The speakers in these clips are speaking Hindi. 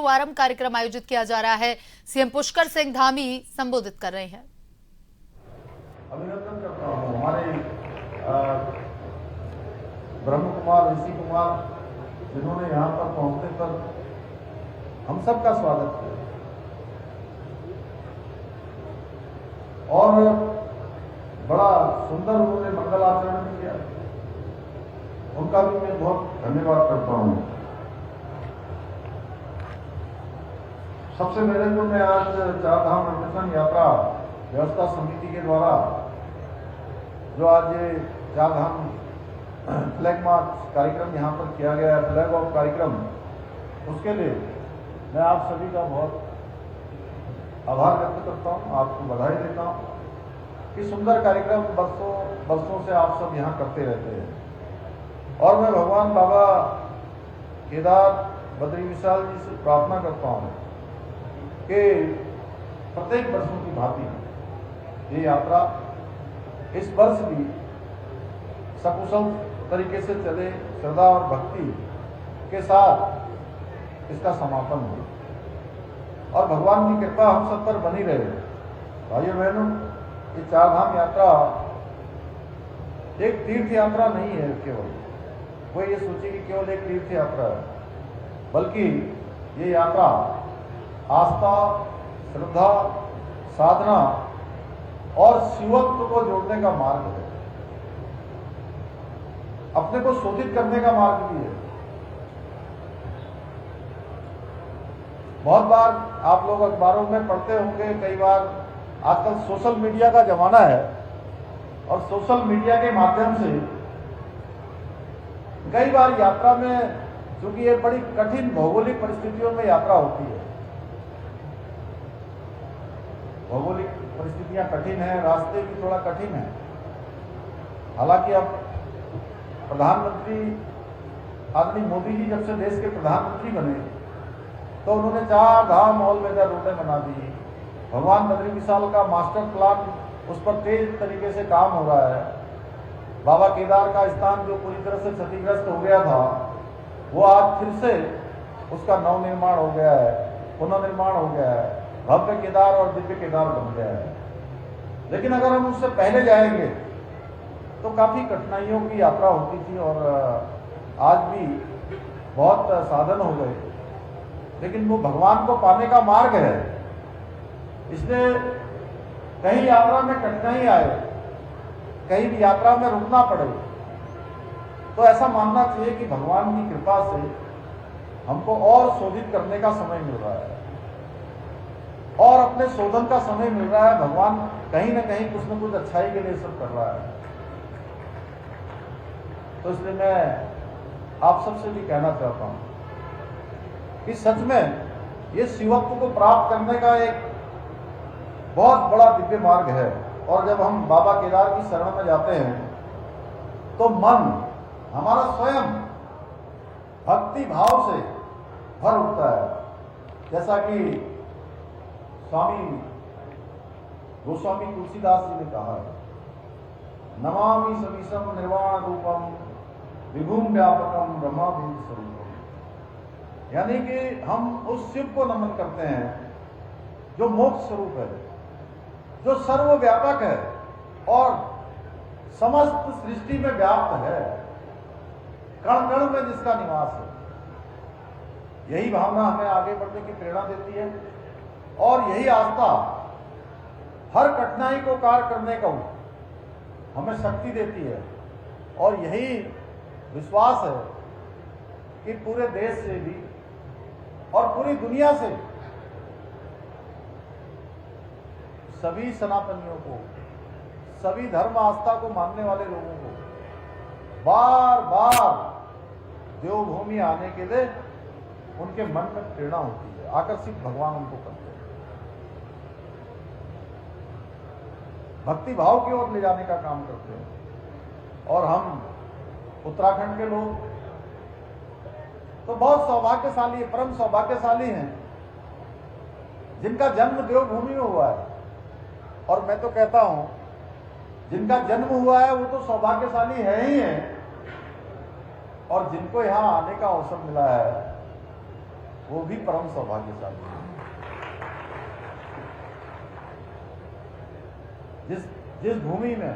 शुभारंभ कार्यक्रम आयोजित किया जा रहा है। सीएम पुष्कर सिंह धामी संबोधित कर रहे हैं। अभिनंदन करता हूँ हमारे ब्रह्म कुमार ऋषि कुमार जिन्होंने यहाँ पर पहुंचने पर हम सबका स्वागत किया और बड़ा सुंदर उन्होंने मंगलाचरण किया। उनका भी मैं बहुत धन्यवाद करता हूँ। सबसे पहले तो मैं आज चारधाम अन्वेषण यात्रा व्यवस्था समिति के द्वारा जो आज ये चारधाम फ्लैग मार्च कार्यक्रम यहाँ पर किया गया है, फ्लैग ऑफ कार्यक्रम, उसके लिए मैं आप सभी का बहुत आभार व्यक्त करता हूँ, आपको बधाई देता हूँ कि सुंदर कार्यक्रम वर्षों से आप सब यहाँ करते रहते हैं। और मैं भगवान बाबा केदार बद्री विशाल जी से प्रार्थना करता हूँ कि प्रत्येक वर्षों की भांति ये यात्रा इस वर्ष भी सकुशल तरीके से चले, श्रद्धा और भक्ति के साथ इसका समापन हो और भगवान की कृपा हम सब पर बनी रहे। भाइयों बहनों, ये चारधाम यात्रा एक तीर्थ यात्रा नहीं है केवल, कोई ये सोचे कि केवल एक तीर्थ यात्रा है, बल्कि ये यात्रा आस्था, श्रद्धा, साधना और शिवत्व को जोड़ने का मार्ग है, अपने को शोधित करने का मार्ग भी है। बहुत बार आप लोग अखबारों में पढ़ते होंगे, कई बार आजकल सोशल मीडिया का जमाना है और सोशल मीडिया के माध्यम से कई बार यात्रा में, क्योंकि ये बड़ी कठिन भौगोलिक परिस्थितियों में यात्रा होती है, भौगोलिक परिस्थितियां कठिन है, रास्ते भी थोड़ा कठिन है। हालांकि अब प्रधानमंत्री आदरणीय मोदी जी जब से देश के प्रधानमंत्री बने तो उन्होंने 4 धाम ऑल वेदर रोडें बना दी। भगवान बद्री विशाल का मास्टर प्लान, उस पर तेज तरीके से काम हो रहा है। बाबा केदार का स्थान जो पूरी तरह से क्षतिग्रस्त हो गया था, वो आज फिर से उसका नवनिर्माण हो गया है, पुनर्निर्माण हो गया है, भव्य केदार और दिव्य केदार बन गया है। लेकिन अगर हम उससे पहले जाएंगे तो काफी कठिनाइयों की यात्रा होती थी और आज भी बहुत साधन हो गए, लेकिन वो भगवान को पाने का मार्ग है। इसलिए कहीं यात्रा में कठिनाई आए, कहीं भी यात्रा में रुकना पड़े, तो ऐसा मानना चाहिए कि भगवान की कृपा से हमको और शोधित करने का समय मिल रहा है और अपने शोधन का समय मिल रहा है। भगवान कहीं ना कहीं कुछ न कुछ अच्छाई के लिए सब कर रहा है। तो इसलिए मैं आप सबसे भी कहना चाहता हूं कि सच में ये शिवत्व को प्राप्त करने का एक बहुत बड़ा दिव्य मार्ग है। और जब हम बाबा केदार की शरण में जाते हैं तो मन हमारा स्वयं भक्ति भाव से भर उठता है। जैसा कि स्वामी गोस्वामी तुलसीदास जी ने कहा है, नमामि समीसम निर्वाण रूपम विभुम व्यापकम ब्रह्माभीम स्वरूपम। यानी कि हम उस शिव को नमन करते हैं जो मोक्ष स्वरूप है, जो सर्वव्यापक है और समस्त सृष्टि में व्याप्त है, कण कण में जिसका निवास है। यही भावना हमें आगे बढ़ने की प्रेरणा देती है और यही आस्था हर कठिनाई को पार करने को हमें शक्ति देती है। और यही विश्वास है कि पूरे देश से भी और पूरी दुनिया से सभी सनातनियों को, सभी धर्म आस्था को मानने वाले लोगों को बार बार देवभूमि आने के लिए उनके मन में प्रेरणा होती है, आकर्षित भगवान उनको करते हैं, भक्ति भाव की ओर ले जाने का काम करते हैं। और हम उत्तराखंड के लोग तो बहुत सौभाग्यशाली, परम सौभाग्यशाली हैं जिनका जन्म देवभूमि में हुआ है। और मैं तो कहता हूं जिनका जन्म हुआ है वो तो सौभाग्यशाली है ही है, और जिनको यहां आने का अवसर मिला है वो भी परम सौभाग्यशाली है। जिस भूमि में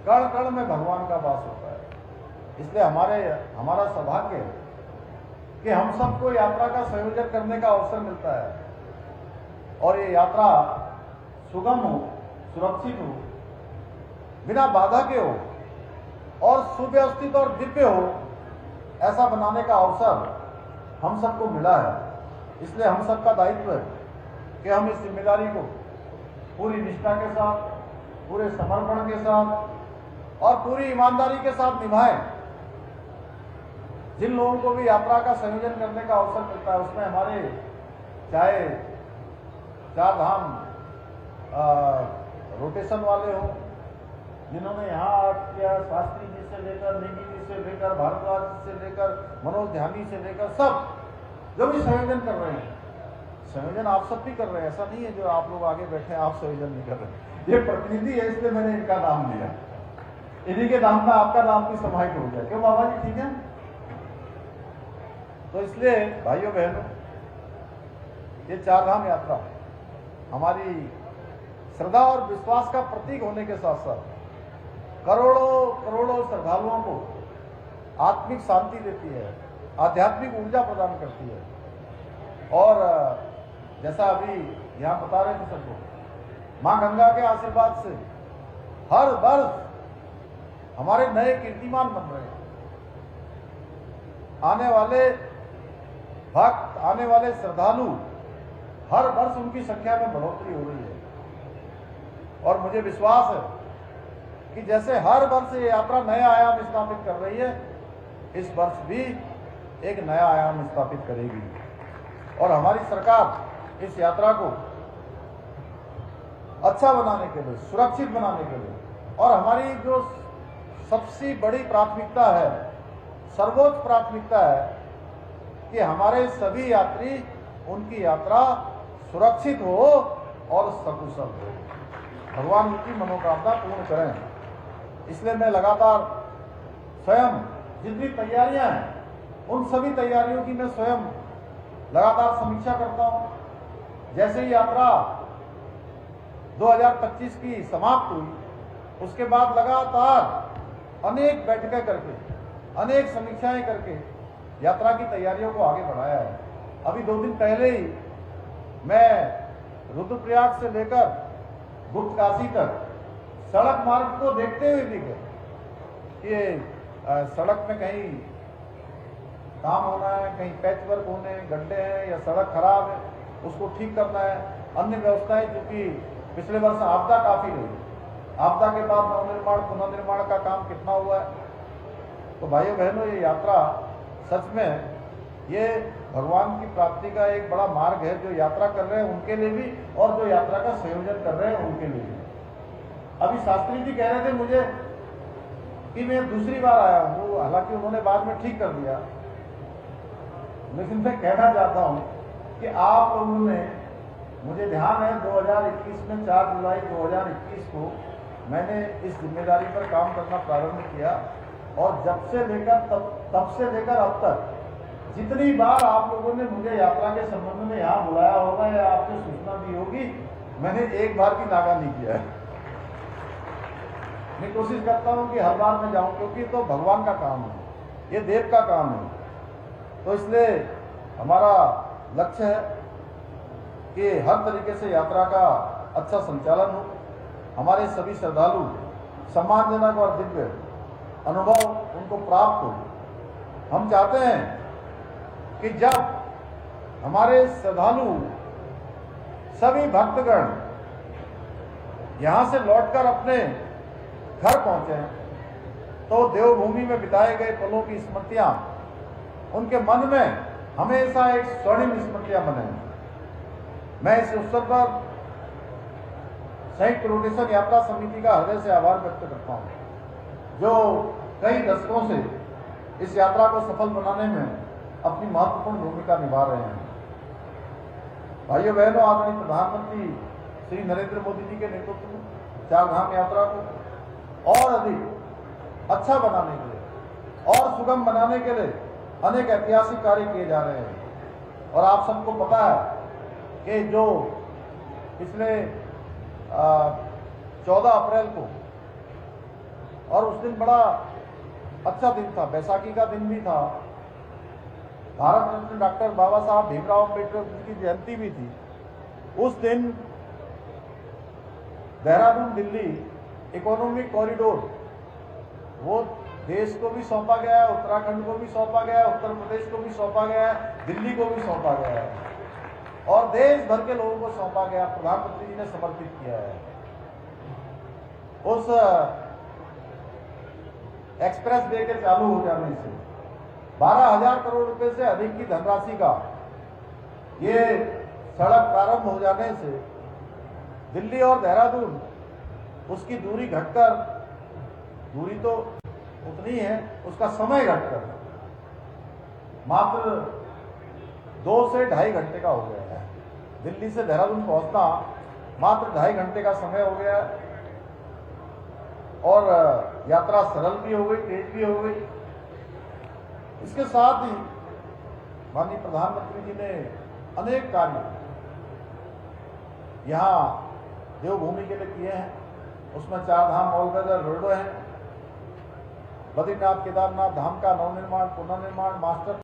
कण कण में भगवान का वास होता है, इसलिए हमारा सौभाग्य है कि हम सबको यात्रा का संयोजन करने का अवसर मिलता है और ये यात्रा सुगम हो, सुरक्षित हो, बिना बाधा के हो और सुव्यवस्थित और दिव्य हो, ऐसा बनाने का अवसर हम सबको मिला है। इसलिए हम सबका दायित्व है कि हम इस जिम्मेदारी को पूरी निष्ठा के साथ, पूरे समर्पण के साथ और पूरी ईमानदारी के साथ निभाएं। जिन लोगों को भी यात्रा का संयोजन करने का अवसर मिलता है, उसमें हमारे चाहे चार धाम रोटेशन वाले हों, जिन्होंने यहाँ आर्ट किया, शास्त्री जी से लेकर, नेगी जी से लेकर, भारद्वाज जी से लेकर, मनोज ध्यानी से लेकर, सब जो भी संयोजन कर रहे हैं, संयोजन आप सब भी कर रहे हैं। ऐसा नहीं है जो आप लोग आगे बैठे हैं आप संयोजन नहीं कर रहे। ये प्रतिनिधि है, इसलिए मैंने इनका नाम लिया। इन्हीं के नाम में आपका नाम भी समाहित हो गया। क्यों बाबा जी, ठीक है? तो इसलिए भाइयों बहनों, ये चार धाम यात्रा हमारी श्रद्धा और विश्वास का प्रतीक होने के साथ साथ करोड़ों करोड़ों श्रद्धालुओं को आत्मिक शांति देती है, आध्यात्मिक ऊर्जा प्रदान करती है। और जैसा अभी यहाँ बता रहे थे सबको, माँ गंगा के आशीर्वाद से हर वर्ष हमारे नए कीर्तिमान बन रहे हैं। आने वाले भक्त, आने वाले श्रद्धालु, हर वर्ष उनकी संख्या में बढ़ोतरी हो रही है। और मुझे विश्वास है कि जैसे हर वर्ष ये यात्रा नया आयाम स्थापित कर रही है, इस वर्ष भी एक नया आयाम स्थापित करेगी। और हमारी सरकार इस यात्रा को अच्छा बनाने के लिए, सुरक्षित बनाने के लिए, और हमारी जो सबसे बड़ी प्राथमिकता है, सर्वोच्च प्राथमिकता है कि हमारे सभी यात्री, उनकी यात्रा सुरक्षित हो और सकुशल हो। भगवान उनकी मनोकामना पूर्ण करें। इसलिए मैं लगातार स्वयं जितनी तैयारियां हैं, उन सभी तैयारियों की मैं स्वयं लगातार समीक्षा करता हूं। जैसे ही यात्रा 2025 की समाप्त हुई, उसके बाद लगातार अनेक बैठकें करके, अनेक समीक्षाएं करके यात्रा की तैयारियों को आगे बढ़ाया है। अभी 2 दिन पहले ही मैं रुद्रप्रयाग से लेकर गुप्त काशी तक सड़क मार्ग को देखते हुए भी गए कि सड़क में कहीं काम होना है, कहीं पैच वर्क होने, गड्ढे हैं या सड़क खराब है, उसको ठीक करना है। अन्य व्यवस्थाएं, चूंकि पिछले वर्ष आपदा काफी रही, आपदा के बाद नवनिर्माण, पुनर्निर्माण का काम कितना हुआ है। तो भाइयों बहनों, ये यात्रा सच में ये भगवान की प्राप्ति का एक बड़ा मार्ग है। जो यात्रा कर रहे हैं उनके लिए भी और जो यात्रा का संयोजन कर रहे हैं उनके लिए भी। अभी शास्त्री जी कह रहे थे मुझे कि मैं दूसरी बार आया हूँ, हालांकि उन्होंने बाद में ठीक कर दिया, लेकिन मैं कहना चाहता हूँ कि आप लोगों ने, मुझे ध्यान है 2021 में 4 जुलाई 2021 को मैंने इस जिम्मेदारी पर काम करना प्रारंभ किया, और जब से लेकर तब से लेकर अब तक जितनी बार आप लोगों ने मुझे यात्रा के संबंध में यहाँ बुलाया होगा या आपको सूचना दी होगी, मैंने एक बार भी नागा नहीं किया है। मैं कोशिश करता हूँ कि हर बार मैं जाऊँ, क्योंकि तो भगवान का काम है, ये देव का काम है। तो इसलिए हमारा लक्ष्य है कि हर तरीके से यात्रा का अच्छा संचालन हो, हमारे सभी श्रद्धालु सम्मानजनक और दिव्य अनुभव उनको प्राप्त हो। हम चाहते हैं कि जब हमारे श्रद्धालु, सभी भक्तगण यहाँ से लौटकर अपने घर पहुंचे, तो देवभूमि में बिताए गए पलों की स्मृतियां उनके मन में हमेशा एक स्वर्णिम स्मृतियां बने। मैं इस अवसर पर संयुक्त रोटेशन यात्रा समिति का हृदय से आभार व्यक्त करता हूं, जो कई दशकों से इस यात्रा को सफल बनाने में अपनी महत्वपूर्ण भूमिका निभा रहे हैं। भाइयों बहनों, आदरणीय प्रधानमंत्री श्री नरेंद्र मोदी जी के नेतृत्व में चार धाम यात्रा को और अधिक अच्छा बनाने के लिए और सुगम बनाने के लिए अनेक ऐतिहासिक कार्य किए जा रहे हैं। और आप सबको पता है कि जो पिछले 14 अप्रैल को, और उस दिन बड़ा अच्छा दिन था, बैसाखी का दिन भी था, भारत रत्न डॉक्टर बाबा साहब भीमराव अम्बेडकर की जयंती भी थी। उस दिन देहरादून दिल्ली इकोनॉमिक कॉरिडोर वो देश को भी सौंपा गया है, उत्तराखंड को भी सौंपा गया है, उत्तर प्रदेश को भी सौंपा गया है, दिल्ली को भी सौंपा गया है और देश भर के लोगों को सौंपा गया। प्रधानमंत्री जी ने समर्पित किया है। उस एक्सप्रेस वे के चालू हो जाने से 12,000 करोड़ रुपए से अधिक की धनराशि का ये सड़क प्रारंभ हो जाने से दिल्ली और देहरादून उसकी दूरी घटकर, दूरी तो उतनी है, उसका समय घटकर मात्र 2 से 2.5 घंटे का हो गया है। दिल्ली से देहरादून पहुंचना मात्र 2.5 घंटे का समय हो गया है और यात्रा सरल भी हो गई, तेज भी हो गई। इसके साथ ही माननीय प्रधानमंत्री जी ने अनेक कार्य यहाँ देवभूमि के लिए किए हैं। उसमें 4 धाम ऑल वेदर रोडवे हैं, बद्रीनाथ केदारनाथ धाम का नवनिर्माण, पुनर्निर्माण, मास्टर